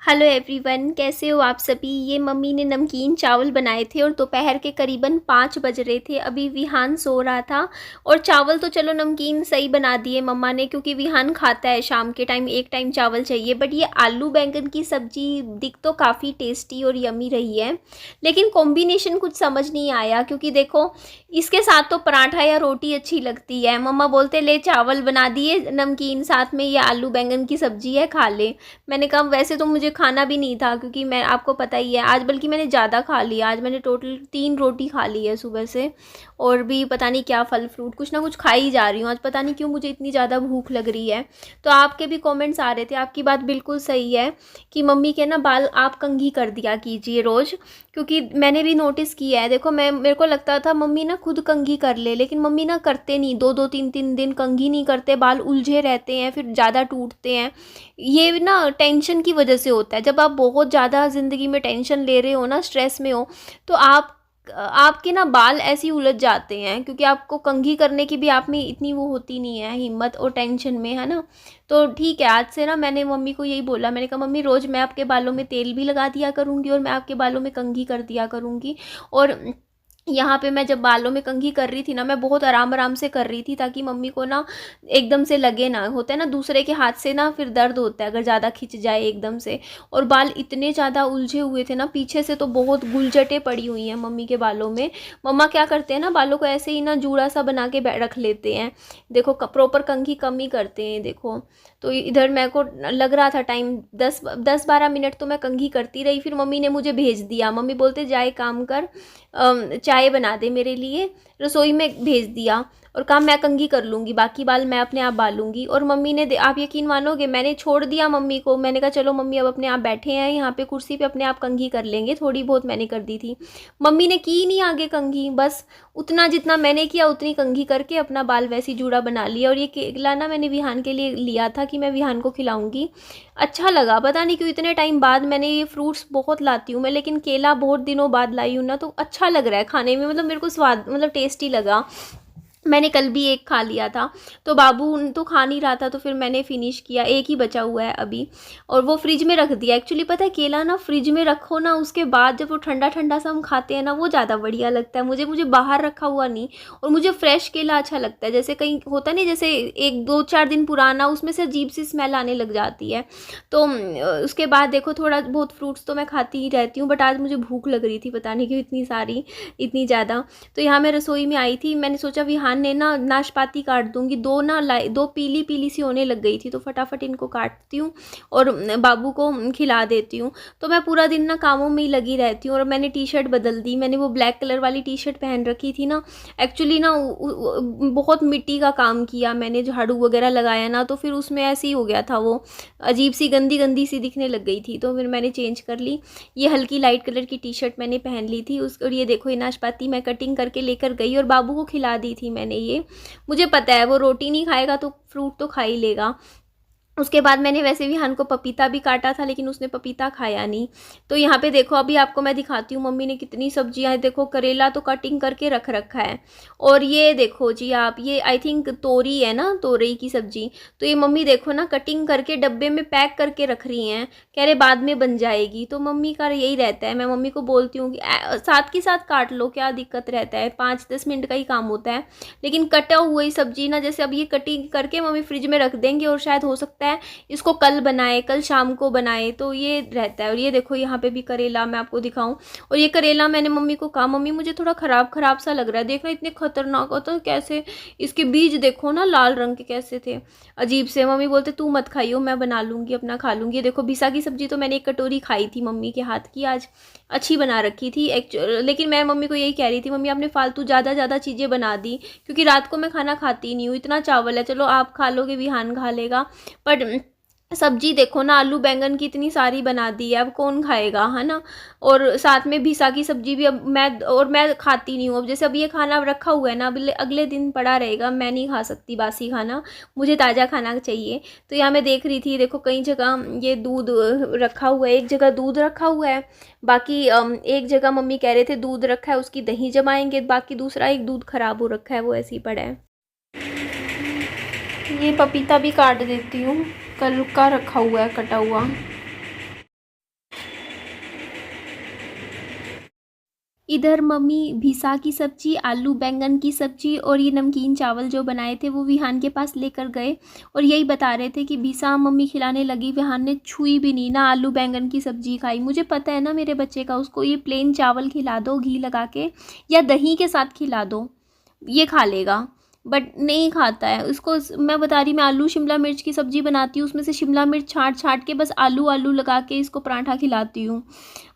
Hello everyone, कैसे हो आप सभी। ये मम्मी ने नमकीन चावल बनाए थे और दोपहर के करीबन 5 बज रहे थे। अभी विहान सो रहा था और चावल तो चलो नमकीन सही बना दिए मम्मा ने, क्योंकि विहान खाता है शाम के टाइम, एक टाइम चावल चाहिए। बट ये आलू बैंगन की सब्जी दिख तो काफ़ी टेस्टी और यमी रही है, लेकिन कॉम्बिनेशन कुछ समझ नहीं आया। क्योंकि देखो इसके साथ तो पराठा या रोटी अच्छी लगती है। मम्मा बोलते ले चावल बना दिए नमकीन, साथ में ये आलू बैंगन की सब्जी है, खा ले। मैंने कहा वैसे तो मुझे खाना भी नहीं था, क्योंकि मैं आपको पता ही है आज, बल्कि मैंने ज़्यादा खा लिया। आज मैंने टोटल 3 रोटी खा ली है सुबह से, और भी पता नहीं क्या फल फ्रूट कुछ ना कुछ खा ही जा रही हूँ। आज पता नहीं क्यों मुझे इतनी ज़्यादा भूख लग रही है। तो आपके भी कमेंट्स आ रहे थे, आपकी बात बिल्कुल सही है कि मम्मी के ना बाल आप कंघी कर दिया कीजिए रोज़, क्योंकि मैंने भी नोटिस किया है। देखो मेरे को लगता था मम्मी ना खुद कंघी कर ले, लेकिन मम्मी ना करते नहीं, 2-2 3-3 दिन कंघी नहीं करते, बाल उलझे रहते हैं, फिर ज़्यादा टूटते हैं। ये ना टेंशन की वजह से होता है। जब आप बहुत ज़्यादा ज़िंदगी में टेंशन ले रहे हो ना, स्ट्रेस में हो, तो आपके ना बाल ऐसे ही उलझ जाते हैं, क्योंकि आपको कंघी करने की भी आप में इतनी वो होती नहीं है हिम्मत, और टेंशन में, है ना। तो ठीक है, आज से ना मैंने मम्मी को यही बोला, मैंने कहा मम्मी रोज़ मैं आपके बालों में तेल भी लगा दिया करूँगी और मैं आपके बालों में कंघी कर दिया करूँगी। और यहाँ पे मैं जब बालों में कंघी कर रही थी ना, मैं बहुत आराम आराम से कर रही थी, ताकि मम्मी को ना एकदम से लगे ना। होता है ना दूसरे के हाथ से ना फिर दर्द होता है अगर ज़्यादा खिंच जाए एकदम से। और बाल इतने ज़्यादा उलझे हुए थे ना, पीछे से तो बहुत गुलजटें पड़ी हुई हैं मम्मी के बालों में। मम्मा क्या करते हैं ना, बालों को ऐसे ही ना जूड़ा सा बना के रख लेते हैं। देखो प्रॉपर कंघी कम ही करते हैं देखो। तो इधर मेरे को लग रहा था टाइम 10-12 मिनट तो मैं कंघी करती रही। फिर मम्मी ने मुझे भेज दिया, मम्मी बोलते जाए काम कर, चाय बना दे मेरे लिए, रसोई में भेज दिया। और काम मैं कंघी कर लूँगी, बाकी बाल मैं अपने आप बालूँगी। और मम्मी ने आप यकीन मानोगे, मैंने छोड़ दिया मम्मी को। मैंने कहा चलो मम्मी अब अपने आप बैठे हैं यहाँ पे कुर्सी पे, अपने आप कंघी कर लेंगे। थोड़ी बहुत मैंने कर दी थी, मम्मी ने की नहीं आगे कंघी। बस उतना जितना मैंने किया उतनी कंघी करके अपना बाल वैसी जूड़ा बना लिया। और ये केला ना मैंने विहान के लिए लिया था कि मैं विहान को खिलाऊँगी। अच्छा लगा, पता नहीं क्यों इतने टाइम बाद। मैंने ये फ्रूट्स बहुत लाती हूँ मैं, लेकिन केला बहुत दिनों बाद लाई हूँ ना, तो अच्छा लग रहा है खाने में। मतलब मेरे को स्वाद, मतलब टेस्टी लगा। मैंने कल भी एक खा लिया था, तो बाबू तो खा नहीं रहा था, तो फिर मैंने फिनिश किया। एक ही बचा हुआ है अभी, और वो फ्रिज में रख दिया। एक्चुअली पता है केला ना फ्रिज में रखो ना, उसके बाद जब वो ठंडा ठंडा सा हम खाते हैं ना, वो ज़्यादा बढ़िया लगता है। मुझे बाहर रखा हुआ नहीं। और मुझे फ्रेश केला अच्छा लगता है। जैसे कहीं होता नहीं, जैसे 1-2-4 दिन पुराना, उसमें से अजीब सी स्मेल आने लग जाती है। तो उसके बाद देखो थोड़ा बहुत फ्रूट्स तो मैं खाती ही रहती हूँ, बट आज मुझे भूख लग रही थी, पता नहीं क्यों इतनी सारी, इतनी ज़्यादा। तो यहाँ मैं रसोई में आई थी, मैंने सोचा विहान ने ना नाशपाती काट दूंगी। दो पीली पीली सी होने लग गई थी, तो फटाफट इनको काटती हूँ और बाबू को खिला देती हूँ। तो मैं पूरा दिन ना कामों में ही लगी रहती हूँ। और मैंने टी शर्ट बदल दी, मैंने वो ब्लैक कलर वाली टी शर्ट पहन रखी थी ना। एक्चुअली ना बहुत मिट्टी का काम किया मैंने, झाड़ू वगैरह लगाया ना, तो फिर उसमें ऐसे ही हो गया था, वो अजीब सी गंदी गंदी सी दिखने लग गई थी। तो फिर मैंने चेंज कर ली। ये हल्की लाइट कलर की टी शर्ट मैंने पहन ली थी और ये देखो ये नाशपाती मैं कटिंग करके लेकर गई और बाबू को खिला दी थी मैंने। ये मुझे पता है वो रोटी नहीं खाएगा तो फ्रूट तो खा ही लेगा। उसके बाद मैंने वैसे विहान को पपीता भी काटा था, लेकिन उसने पपीता खाया नहीं। तो यहाँ पे देखो अभी आपको मैं दिखाती हूँ मम्मी ने कितनी सब्जियाँ, देखो करेला तो कटिंग करके रख रखा है। और ये देखो जी आप, ये आई थिंक तोरी है ना, तोरई की सब्जी। तो ये मम्मी देखो ना कटिंग करके डब्बे में पैक करके रख रही हैं, कह रहे बाद में बन जाएगी। तो मम्मी का यही रहता है, मैं मम्मी को बोलती हूँ कि साथ के साथ काट लो, क्या दिक्कत रहता है, 5-10 मिनट का ही काम होता है। लेकिन कटा हुआ ही सब्जी ना, जैसे अब ये कटिंग करके मम्मी फ्रिज में रख देंगे, और शायद हो सकता है इसको कल बनाए, कल शाम को बनाए, तो ये रहता है। और ये देखो यहाँ पे भी करेला मैं आपको दिखाऊं। और ये करेला मैंने मम्मी को कहा मम्मी मुझे थोड़ा खराब खराब सा लग रहा है, देखना इतने खतरनाक होता है कैसे, इसके बीज देखो ना लाल रंग के कैसे थे, अजीब से। मम्मी बोलते तू मत खाइयो, मैं बना लूँगी, अपना खा लूँगी। ये देखो भिसा की सब्जी तो मैंने 1 कटोरी खाई थी मम्मी के हाथ की आज, अच्छी बना रखी थी लेकिन मैं मम्मी को यही कह रही थी मम्मी आपने फालतू ज़्यादा चीज़ें बना दी, क्योंकि रात को मैं खाना खाती नहीं हूँ। इतना चावल है, चलो आप खा लोगे, विहान खा लेगा, बट सब्जी देखो ना आलू बैंगन की इतनी सारी बना दी है, अब कौन खाएगा, है ना। और साथ में भिसा की सब्जी भी अब मैं खाती नहीं हूँ। अब जैसे अब ये खाना रखा हुआ है ना, अब अगले दिन पड़ा रहेगा, मैं नहीं खा सकती बासी खाना, मुझे ताज़ा खाना चाहिए। तो यहाँ मैं देख रही थी, देखो कई जगह ये दूध रखा हुआ है, एक जगह दूध रखा हुआ है, बाकी एक जगह मम्मी कह रहे थे दूध रखा है उसकी दही जमाएंगे, बाकी दूसरा एक दूध खराब हो रखा है वो ऐसे ही पड़ा है। ये पपीता भी काट देती हूँ, कल का रखा हुआ है कटा हुआ। इधर मम्मी भिसा की सब्ज़ी, आलू बैंगन की सब्ज़ी और ये नमकीन चावल जो बनाए थे वो विहान के पास लेकर गए और यही बता रहे थे कि भिसा मम्मी खिलाने लगी, विहान ने छुई भी नहीं, ना आलू बैंगन की सब्ज़ी खाई। मुझे पता है ना मेरे बच्चे का, उसको ये प्लेन चावल खिला दो घी लगा के या दही के साथ खिला दो, ये खा लेगा, बट नहीं खाता है। उसको मैं बता रही, मैं आलू शिमला मिर्च की सब्ज़ी बनाती हूँ, उसमें से शिमला मिर्च छाँट छाँट के बस आलू आलू लगा के इसको पराठा खिलाती हूँ।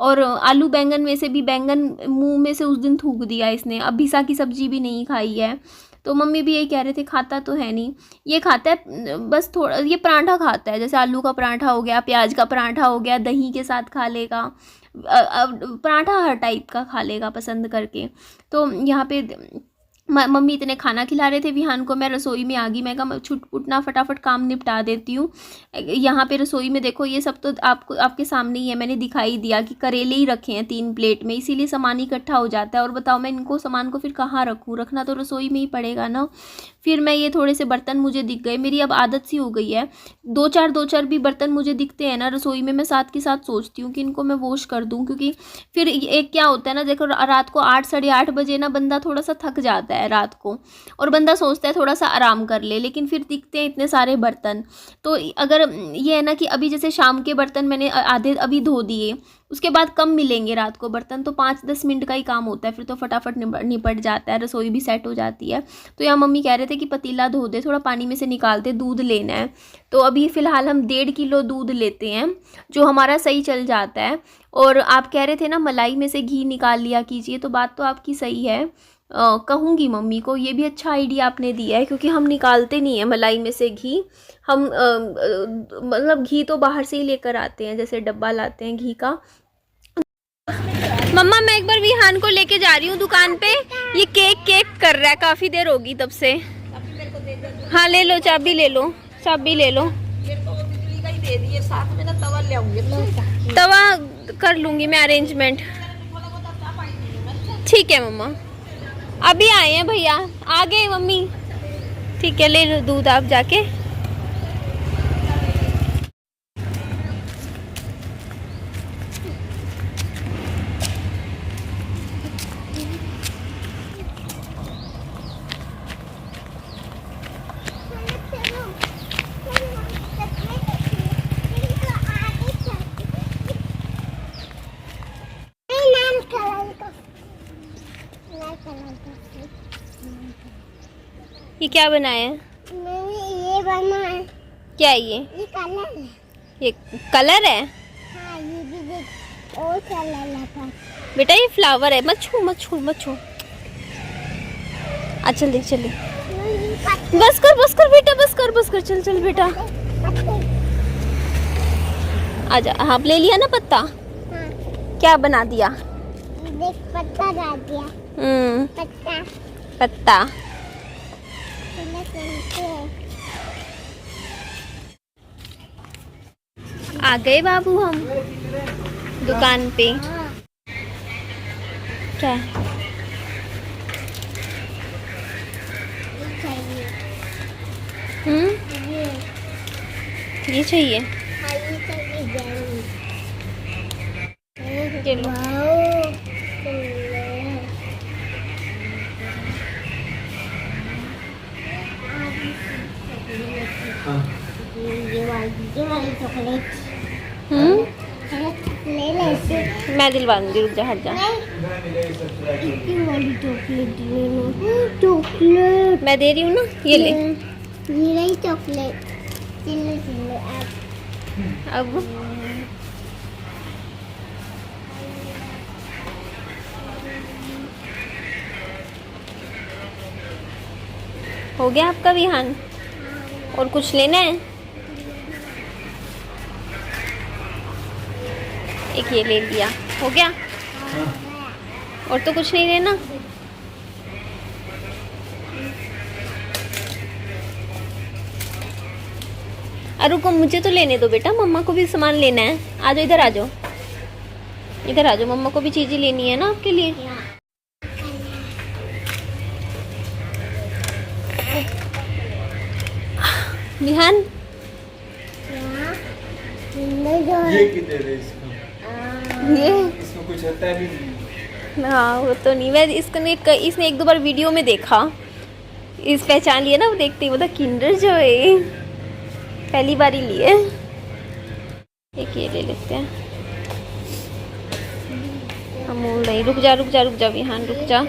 और आलू बैंगन में से भी बैंगन मुंह में से उस दिन थूक दिया इसने, अब भिसा की सब्ज़ी भी नहीं खाई है। तो मम्मी भी यही कह रहे थे, खाता तो है नहीं, ये खाता है बस थोड़ा, ये पराठा खाता है, जैसे आलू का पराठा हो गया, प्याज का पराठा हो गया, दही के साथ खा लेगा, पराठा हर टाइप का खा लेगा पसंद करके। तो यहाँ पे मम्मी इतने खाना खिला रहे थे विहान को, मैं रसोई में आ गई, मैं कहा छुटपुट ना फटाफट काम निपटा देती हूँ। यहाँ पे रसोई में देखो, ये सब तो आपको आपके सामने ही है, मैंने दिखाई दिया कि करेले ही रखे हैं 3 प्लेट में, इसीलिए सामान इकट्ठा हो जाता है। और बताओ मैं इनको सामान को फिर कहाँ रखूँ, रखना तो रसोई में ही पड़ेगा ना। फिर मैं ये थोड़े से बर्तन मुझे दिख गए, मेरी अब आदत सी हो गई है, 2-4 भी बर्तन मुझे दिखते हैं ना रसोई में, मैं साथ के साथ सोचती हूँ कि इनको मैं वॉश कर दूँ, क्योंकि फिर एक क्या होता है ना, देखो रात को 8 साढ़े 8 बजे ना बंदा थोड़ा सा थक जाता है रात को, और बंदा सोचता है थोड़ा सा आराम कर ले, लेकिन फिर दिखते हैं इतने सारे बर्तन। तो अगर ये है ना कि अभी जैसे शाम के बर्तन मैंने आधे अभी धो दिए, उसके बाद कम मिलेंगे रात को बर्तन, तो 5-10 मिनट का ही काम होता है, फिर तो फटाफट निपट जाता है, रसोई भी सेट हो जाती है। तो यहाँ मम्मी कह रहे थे कि पतीला धो दे, थोड़ा पानी में से निकाल दे, दूध लेना है। तो अभी फ़िलहाल हम 1.5 किलो दूध लेते हैं, जो हमारा सही चल जाता है। और आप कह रहे थे ना मलाई में से घी निकाल लिया कीजिए, तो बात तो आपकी सही है, कहूँगी मम्मी को, ये भी अच्छा आइडिया आपने दिया है, क्योंकि हम निकालते नहीं हैं मलाई में से घी, हम मतलब घी तो बाहर से ही लेकर आते हैं, जैसे डब्बा लाते हैं घी का। मम्मा मैं एक बार विहान को लेके जा रही हूँ दुकान पे, ये केक कर रहा है, काफ़ी देर होगी तब से। हाँ ले लो चाबी, ले लो चाबी, ले लो। तवा कर लूँगी मैं अरेंजमेंट, ठीक है मम्मा। अभी आए हैं भैया, आ गए मम्मी, ठीक है ले लो दूध आप जाके। ये क्या बनाया है? ये बना है। क्या है ये कलर है। ये कलर है? हाँ, ये भी देख, और कलर लगा। बेटा ये फ्लावर है, मत छू मत छू मत छू। चल देख, चल बस कर बेटा, बस कर, चल चल बेटा आजा। हाँ ले लिया ना पत्ता? हाँ। क्या बना दिया? देख पत्ता डाल दिया। पत्ता पत्ता। आ गए बाबू हम दुकान पे। क्या ये चाहिए? ये लो। ये वाली चॉकलेट ले ले इसे। मैं दिलवा दूंगी, रुक जा, हट जा। इतनी वाली चॉकलेट ले लो। चॉकलेट मैं दे रही हूँ ना, ये ले। ये रही चॉकलेट। चिल्ले अब हो गया आपका विहान? और कुछ लेना है? एक ये ले लिया, हो गया? और तो कुछ नहीं लेना? अरे रुको, मुझे तो लेने दो बेटा, मम्मा को भी सामान लेना है। आ जाओ इधर, आ जाओ इधर, आ जाओ, मम्मा को भी चीज़ें लेनी है ना आपके लिए। विहान ये कितने दे इसको? ये इसको कुछ होता भी नहीं। हाँ वो तो नहीं, मैं इसने एक दो बार वीडियो में देखा, इस पहचान लिया ना, वो देखते ही बोला किंडर जॉय, पहली बार ही लिए। एक ये ले लेते हैं, अमूल दही। रुक जा रुक जा रुक जा विहान, रुक जा,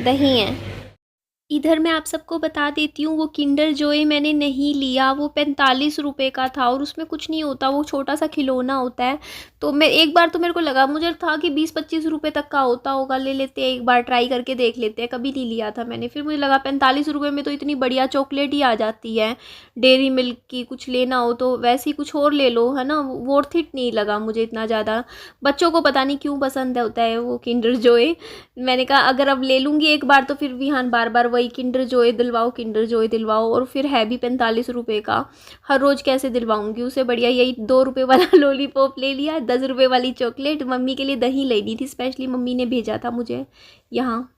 दही है। इधर मैं आप सबको बता देती हूँ, वो किंडर जॉय मैंने नहीं लिया, वो 45 रुपये का था और उसमें कुछ नहीं होता, वो छोटा सा खिलौना होता है। तो मैं एक बार तो मेरे को लगा, मुझे था कि 20-25 रुपये तक का होता होगा, ले लेते हैं एक बार, ट्राई करके देख लेते हैं। कभी नहीं लिया था मैंने, फिर मुझे लगा 45 रुपये में तो इतनी बढ़िया चॉकलेट ही आ जाती है, डेयरी मिल्क की कुछ लेना हो तो वैसे ही कुछ और ले लो, है ना। वर्थ इट नहीं लगा मुझे इतना ज़्यादा। बच्चों को पता नहीं क्यों पसंद होता है वो किंडर जॉय। मैंने कहा अगर अब ले लूँगी एक बार तो फिर विहान बार बार वही किंडर जॉय दिलवाओ, किंडर जॉय दिलवाओ, और फिर है भी 45 रुपये का, हर रोज़ कैसे दिलवाऊंगी उसे। बढ़िया यही 2 रुपये वाला लॉलीपॉप ले लिया, 10 रुपये वाली चॉकलेट। मम्मी के लिए दही लेनी थी स्पेशली, मम्मी ने भेजा था मुझे यहाँ।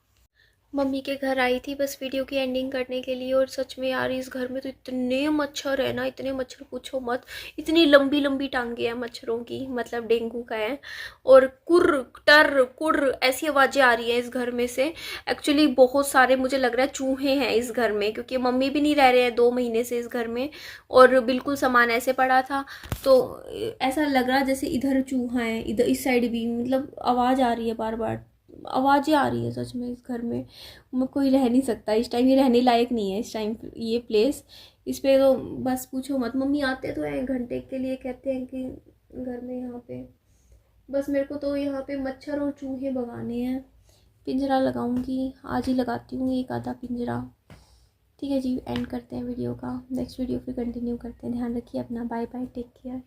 मम्मी के घर आई थी बस वीडियो की एंडिंग करने के लिए, और सच में यार इस घर में तो इतने मच्छर है ना, इतने मच्छर पूछो मत। इतनी लंबी लंबी टांगे हैं मच्छरों की, मतलब डेंगू का है। और कुर्र टर कुर्र ऐसी आवाज़ें आ रही हैं इस घर में से। एक्चुअली बहुत सारे मुझे लग रहा है चूहे हैं इस घर में, क्योंकि मम्मी भी नहीं रह रहे हैं 2 महीने से इस घर में, और बिल्कुल सामान ऐसे पड़ा था, तो ऐसा लग रहा जैसे इधर चूहा है, इधर इस साइड भी, मतलब आवाज़ आ रही है, बार बार आवाज़ें आ रही है सच में इस घर में कोई रह नहीं सकता इस टाइम, ये रहने लायक नहीं है इस टाइम ये प्लेस। इस पे तो बस पूछो मत। मम्मी आते तो हैं घंटे के लिए, कहते हैं कि घर में यहाँ पे, बस मेरे को तो यहाँ पे मच्छर और चूहे भगाने हैं। पिंजरा लगाऊंगी, आज ही लगाती हूँ एक आधा पिंजरा। ठीक है जी, एंड करते हैं वीडियो का, नेक्स्ट वीडियो फिर कंटिन्यू करते हैं। ध्यान रखिए अपना, बाय बाय, टेक केयर।